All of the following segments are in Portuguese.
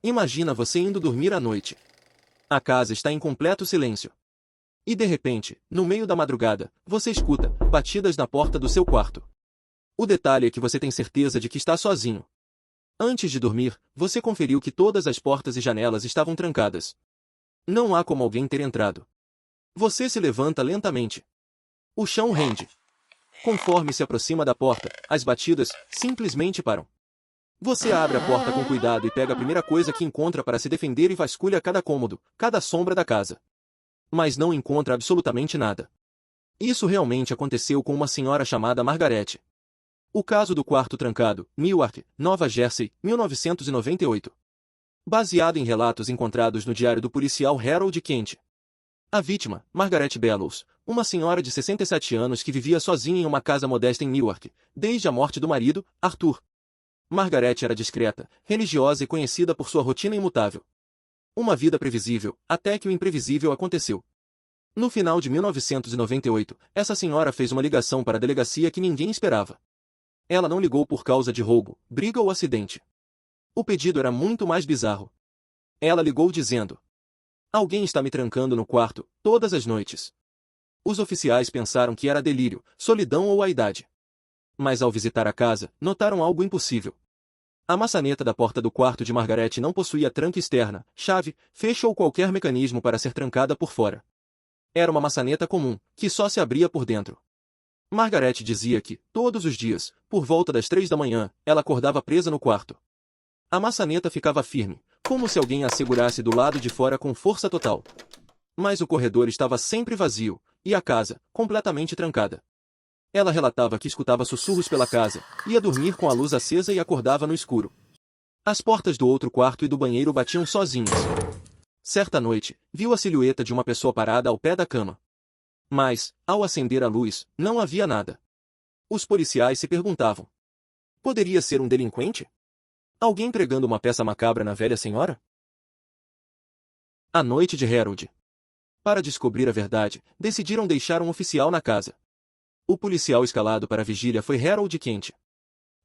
Imagina você indo dormir à noite. A casa está em completo silêncio. E de repente, no meio da madrugada, você escuta batidas na porta do seu quarto. O detalhe é que você tem certeza de que está sozinho. Antes de dormir, você conferiu que todas as portas e janelas estavam trancadas. Não há como alguém ter entrado. Você se levanta lentamente. O chão rende. Conforme se aproxima da porta, as batidas simplesmente param. Você abre a porta com cuidado e pega a primeira coisa que encontra para se defender e vasculha cada cômodo, cada sombra da casa. Mas não encontra absolutamente nada. Isso realmente aconteceu com uma senhora chamada Margaret. O caso do quarto trancado, Newark, Nova Jersey, 1998. Baseado em relatos encontrados no diário do policial Harold Kent. A vítima, Margaret Bellows, uma senhora de 67 anos que vivia sozinha em uma casa modesta em Newark, desde a morte do marido, Arthur. Margaret era discreta, religiosa e conhecida por sua rotina imutável. Uma vida previsível, até que o imprevisível aconteceu. No final de 1998, essa senhora fez uma ligação para a delegacia que ninguém esperava. Ela não ligou por causa de roubo, briga ou acidente. O pedido era muito mais bizarro. Ela ligou dizendo: "Alguém está me trancando no quarto, todas as noites." Os oficiais pensaram que era delírio, solidão ou a idade. Mas ao visitar a casa, notaram algo impossível. A maçaneta da porta do quarto de Margaret não possuía tranca externa, chave, fecho ou qualquer mecanismo para ser trancada por fora. Era uma maçaneta comum, que só se abria por dentro. Margaret dizia que, todos os dias, por volta das 3 da manhã, ela acordava presa no quarto. A maçaneta ficava firme, como se alguém a segurasse do lado de fora com força total. Mas o corredor estava sempre vazio, e a casa, completamente trancada. Ela relatava que escutava sussurros pela casa, ia dormir com a luz acesa e acordava no escuro. As portas do outro quarto e do banheiro batiam sozinhas. Certa noite, viu a silhueta de uma pessoa parada ao pé da cama. Mas, ao acender a luz, não havia nada. Os policiais se perguntavam: poderia ser um delinquente? Alguém pregando uma peça macabra na velha senhora? A noite de Harold. Para descobrir a verdade, decidiram deixar um oficial na casa. O policial escalado para a vigília foi Harold Kent.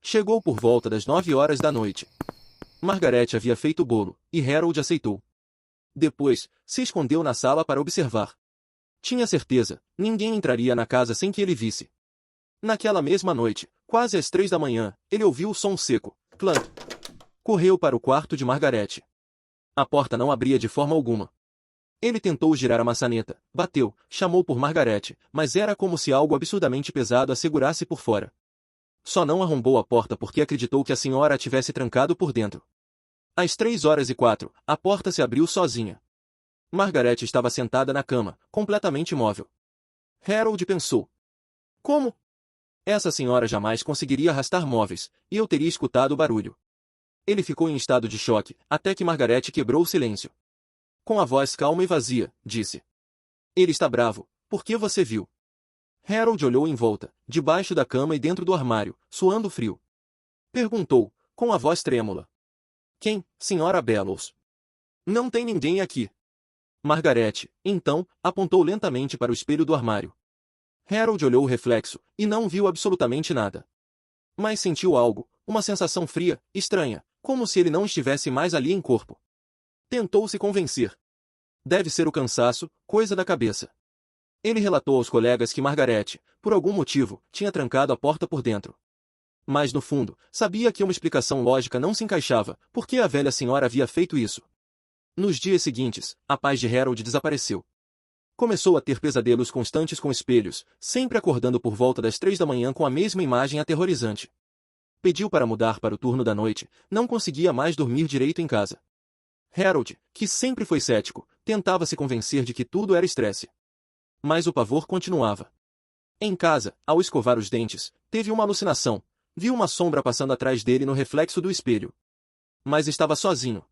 Chegou por volta das 9 horas da noite. Margaret havia feito o bolo, e Harold aceitou. Depois, se escondeu na sala para observar. Tinha certeza, ninguém entraria na casa sem que ele visse. Naquela mesma noite, quase às 3 da manhã, ele ouviu o som seco, clunk. Correu para o quarto de Margaret. A porta não abria de forma alguma. Ele tentou girar a maçaneta, bateu, chamou por Margaret, mas era como se algo absurdamente pesado a segurasse por fora. Só não arrombou a porta porque acreditou que a senhora a tivesse trancado por dentro. Às 3h04, a porta se abriu sozinha. Margaret estava sentada na cama, completamente imóvel. Harold pensou: como? Essa senhora jamais conseguiria arrastar móveis, e eu teria escutado o barulho. Ele ficou em estado de choque, até que Margaret quebrou o silêncio. Com a voz calma e vazia, disse: ele está bravo, por que você viu? Harold olhou em volta, debaixo da cama e dentro do armário, suando frio. Perguntou, com a voz trêmula: quem, senhora Bellows? Não tem ninguém aqui. Margaret, então, apontou lentamente para o espelho do armário. Harold olhou o reflexo, e não viu absolutamente nada. Mas sentiu algo, uma sensação fria, estranha, como se ele não estivesse mais ali em corpo. Tentou se convencer. Deve ser o cansaço, coisa da cabeça. Ele relatou aos colegas que Margaret, por algum motivo, tinha trancado a porta por dentro. Mas no fundo, sabia que uma explicação lógica não se encaixava, porque a velha senhora havia feito isso. Nos dias seguintes, a paz de Harold desapareceu. Começou a ter pesadelos constantes com espelhos, sempre acordando por volta das 3 da manhã com a mesma imagem aterrorizante. Pediu para mudar para o turno da noite, não conseguia mais dormir direito em casa. Harold, que sempre foi cético, tentava se convencer de que tudo era estresse. Mas o pavor continuava. Em casa, ao escovar os dentes, teve uma alucinação. Viu uma sombra passando atrás dele no reflexo do espelho. Mas estava sozinho.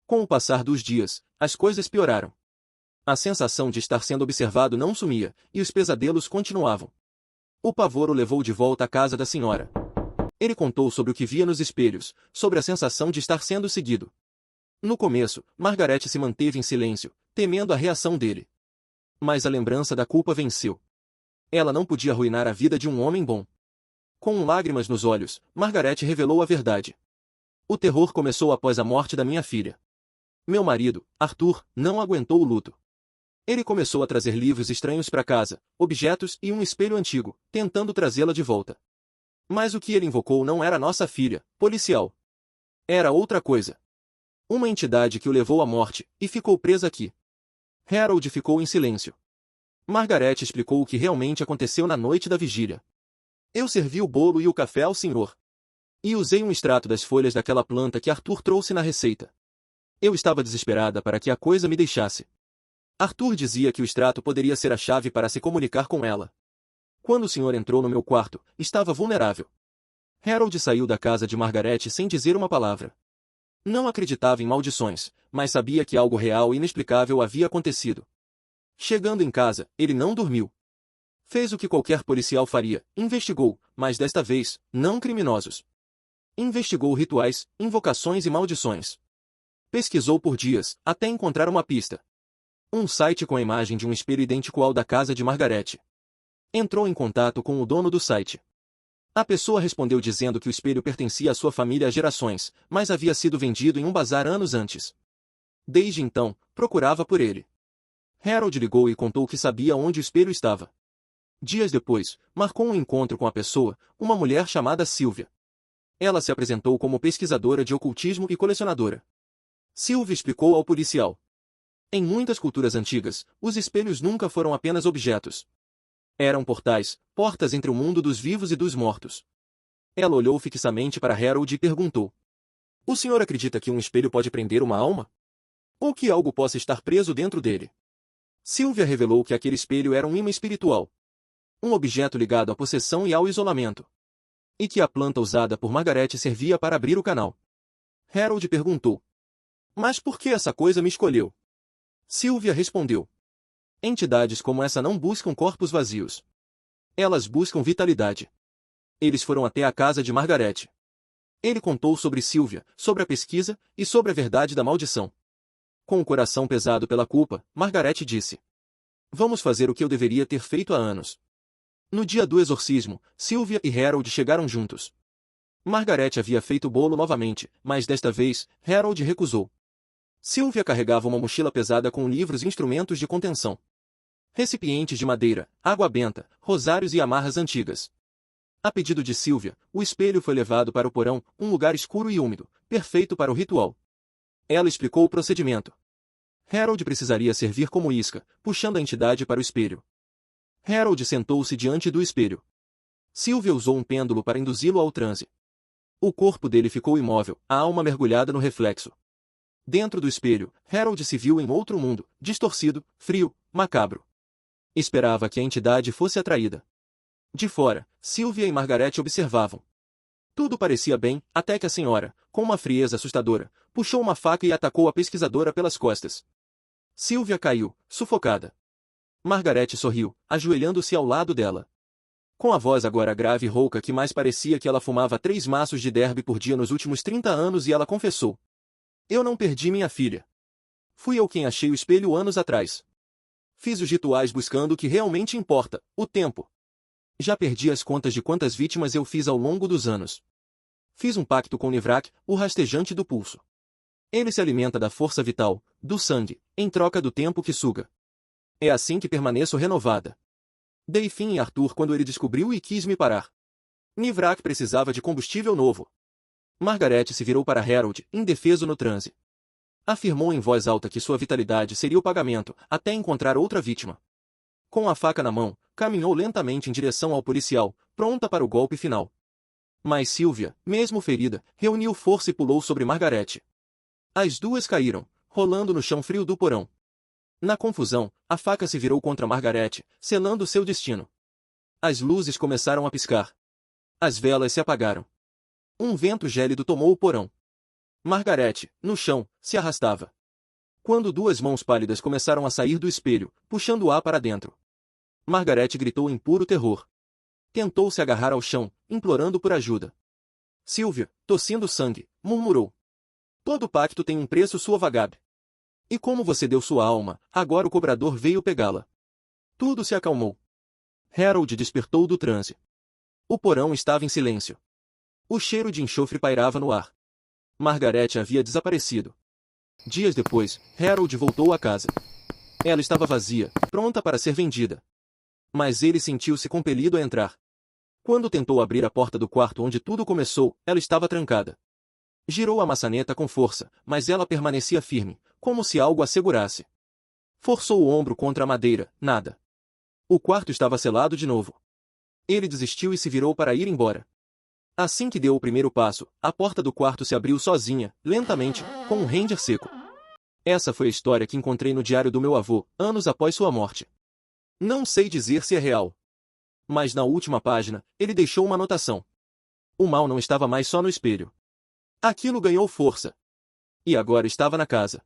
Com o passar dos dias, as coisas pioraram. A sensação de estar sendo observado não sumia, e os pesadelos continuavam. O pavor o levou de volta à casa da senhora. Ele contou sobre o que via nos espelhos, sobre a sensação de estar sendo seguido. No começo, Margaret se manteve em silêncio, temendo a reação dele. Mas a lembrança da culpa venceu. Ela não podia arruinar a vida de um homem bom. Com lágrimas nos olhos, Margaret revelou a verdade. O terror começou após a morte da minha filha. Meu marido, Arthur, não aguentou o luto. Ele começou a trazer livros estranhos para casa, objetos e um espelho antigo, tentando trazê-la de volta. Mas o que ele invocou não era nossa filha, policial. Era outra coisa. Uma entidade que o levou à morte, e ficou presa aqui. Harold ficou em silêncio. Margaret explicou o que realmente aconteceu na noite da vigília. Eu servi o bolo e o café ao senhor. E usei um extrato das folhas daquela planta que Arthur trouxe na receita. Eu estava desesperada para que a coisa me deixasse. Arthur dizia que o extrato poderia ser a chave para se comunicar com ela. Quando o senhor entrou no meu quarto, estava vulnerável. Harold saiu da casa de Margaret sem dizer uma palavra. Não acreditava em maldições, mas sabia que algo real e inexplicável havia acontecido. Chegando em casa, ele não dormiu. Fez o que qualquer policial faria, investigou, mas desta vez, não criminosos. Investigou rituais, invocações e maldições. Pesquisou por dias, até encontrar uma pista. Um site com a imagem de um espelho idêntico ao da casa de Margaret. Entrou em contato com o dono do site. A pessoa respondeu dizendo que o espelho pertencia à sua família há gerações, mas havia sido vendido em um bazar anos antes. Desde então, procurava por ele. Harold ligou e contou que sabia onde o espelho estava. Dias depois, marcou um encontro com a pessoa, uma mulher chamada Sylvia. Ela se apresentou como pesquisadora de ocultismo e colecionadora. Sylvia explicou ao policial. Em muitas culturas antigas, os espelhos nunca foram apenas objetos. Eram portais, portas entre o mundo dos vivos e dos mortos. Ela olhou fixamente para Harold e perguntou. O senhor acredita que um espelho pode prender uma alma? Ou que algo possa estar preso dentro dele? Sylvia revelou que aquele espelho era um imã espiritual. Um objeto ligado à possessão e ao isolamento. E que a planta usada por Margaret servia para abrir o canal. Harold perguntou. Mas por que essa coisa me escolheu? Sylvia respondeu. Entidades como essa não buscam corpos vazios. Elas buscam vitalidade. Eles foram até a casa de Margaret. Ele contou sobre Sylvia, sobre a pesquisa e sobre a verdade da maldição. Com o coração pesado pela culpa, Margaret disse. Vamos fazer o que eu deveria ter feito há anos. No dia do exorcismo, Sylvia e Harold chegaram juntos. Margaret havia feito o bolo novamente, mas desta vez, Harold recusou. Sylvia carregava uma mochila pesada com livros e instrumentos de contenção. Recipientes de madeira, água benta, rosários e amarras antigas. A pedido de Sylvia, o espelho foi levado para o porão, um lugar escuro e úmido, perfeito para o ritual. Ela explicou o procedimento. Harold precisaria servir como isca, puxando a entidade para o espelho. Harold sentou-se diante do espelho. Sylvia usou um pêndulo para induzi-lo ao transe. O corpo dele ficou imóvel, a alma mergulhada no reflexo. Dentro do espelho, Harold se viu em outro mundo, distorcido, frio, macabro. Esperava que a entidade fosse atraída. De fora, Sylvia e Margaret observavam. Tudo parecia bem, até que a senhora, com uma frieza assustadora, puxou uma faca e atacou a pesquisadora pelas costas. Sylvia caiu, sufocada. Margaret sorriu, ajoelhando-se ao lado dela. Com a voz agora grave e rouca que mais parecia que ela fumava 3 maços de derby por dia nos últimos 30 anos e ela confessou. Eu não perdi minha filha. Fui eu quem achei o espelho anos atrás. Fiz os rituais buscando o que realmente importa, o tempo. Já perdi as contas de quantas vítimas eu fiz ao longo dos anos. Fiz um pacto com Nivrak, o rastejante do pulso. Ele se alimenta da força vital, do sangue, em troca do tempo que suga. É assim que permaneço renovada. Dei fim em Arthur quando ele descobriu e quis me parar. Nivrak precisava de combustível novo. Margaret se virou para Harold, indefeso no transe. Afirmou em voz alta que sua vitalidade seria o pagamento, até encontrar outra vítima. Com a faca na mão, caminhou lentamente em direção ao policial, pronta para o golpe final. Mas Sylvia, mesmo ferida, reuniu força e pulou sobre Margaret. As duas caíram, rolando no chão frio do porão. Na confusão, a faca se virou contra Margaret, selando seu destino. As luzes começaram a piscar. As velas se apagaram. Um vento gélido tomou o porão. Margaret, no chão, se arrastava. Quando 2 mãos pálidas começaram a sair do espelho, puxando o ar para dentro. Margaret gritou em puro terror. Tentou se agarrar ao chão, implorando por ajuda. Sylvia, tossindo sangue, murmurou. Todo pacto tem um preço, sua vagabe. E como você deu sua alma, agora o cobrador veio pegá-la. Tudo se acalmou. Harold despertou do transe. O porão estava em silêncio. O cheiro de enxofre pairava no ar. Margaret havia desaparecido. Dias depois, Harold voltou à casa. Ela estava vazia, pronta para ser vendida. Mas ele sentiu-se compelido a entrar. Quando tentou abrir a porta do quarto onde tudo começou, ela estava trancada. Girou a maçaneta com força, mas ela permanecia firme, como se algo a segurasse. Forçou o ombro contra a madeira, nada. O quarto estava selado de novo. Ele desistiu e se virou para ir embora. Assim que deu o primeiro passo, a porta do quarto se abriu sozinha, lentamente, com um render seco. Essa foi a história que encontrei no diário do meu avô, anos após sua morte. Não sei dizer se é real. Mas na última página, ele deixou uma anotação. O mal não estava mais só no espelho. Aquilo ganhou força. E agora estava na casa.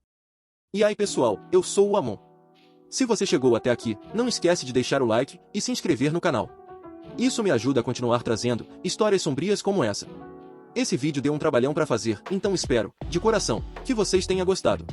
E aí pessoal, eu sou o Amon. Se você chegou até aqui, não esquece de deixar o like e se inscrever no canal. Isso me ajuda a continuar trazendo histórias sombrias como essa. Esse vídeo deu um trabalhão para fazer, então espero, de coração, que vocês tenham gostado.